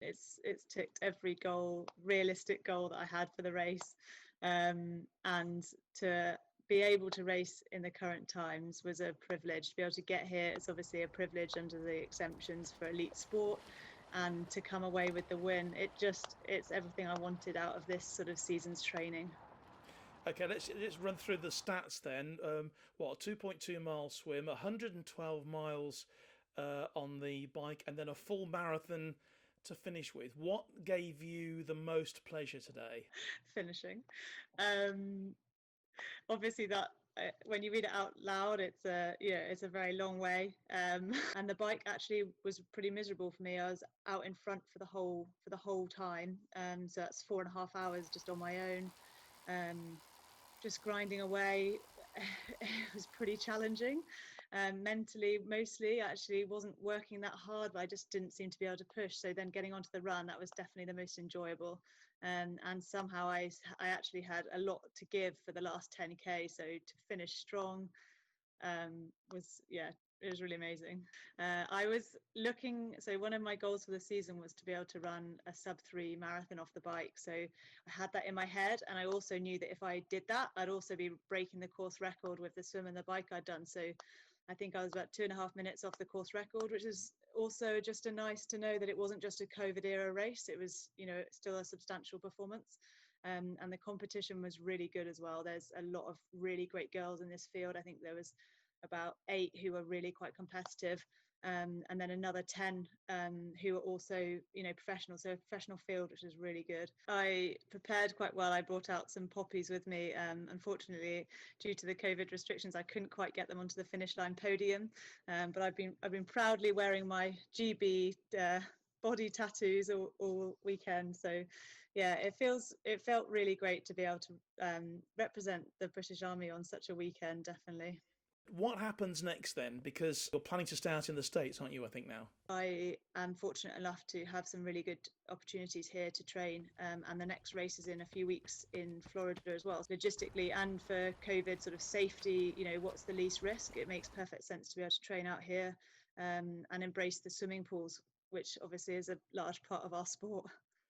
It's ticked every realistic goal that I had for the race, and to be able to race in the current times was a privilege. To be able to get here, it's obviously a privilege under the exemptions for elite sport, and to come away with the win, it's everything I wanted out of this sort of season's training. Okay, let's run through the stats then. What, a 2.2 mile swim, 112 miles on the bike, and then a full marathon to finish with. What gave you the most pleasure today? Finishing. Um, Obviously that when you read it out loud, it's a very long way, and the bike actually was pretty miserable for me. I was out in front for the whole time, so that's 4.5 hours just on my own, just grinding away. It was pretty challenging, mentally mostly. Actually wasn't working that hard, but I just didn't seem to be able to push. So then getting onto the run, that was definitely the most enjoyable, and somehow I actually had a lot to give for the last 10k, so to finish strong was, yeah, it was really amazing. I was looking, so one of my goals for the season was to be able to run a sub-3 marathon off the bike. So I had that in my head, and I also knew that if I did that, I'd also be breaking the course record with the swim and the bike I'd done. So I think I was about 2.5 minutes off the course record, which is also just a nice to know that it wasn't just a COVID era race. It was, still a substantial performance. And the competition was really good as well. There's a lot of really great girls in this field. I think there was about 8 who were really quite competitive, and then another 10 who were also professional, so a professional field, which is really good. I prepared quite well. I brought out some poppies with me. Unfortunately, due to the COVID restrictions, I couldn't quite get them onto the finish line podium, but I've been proudly wearing my GB body tattoos all weekend. So yeah, it felt really great to be able to represent the British Army on such a weekend, definitely. What happens next then? Because you're planning to stay out in the States, aren't you, I think now? I am fortunate enough to have some really good opportunities here to train, and the next race is in a few weeks in Florida as well. Logistically and for COVID sort of safety, what's the least risk? It makes perfect sense to be able to train out here, and embrace the swimming pools, which obviously is a large part of our sport.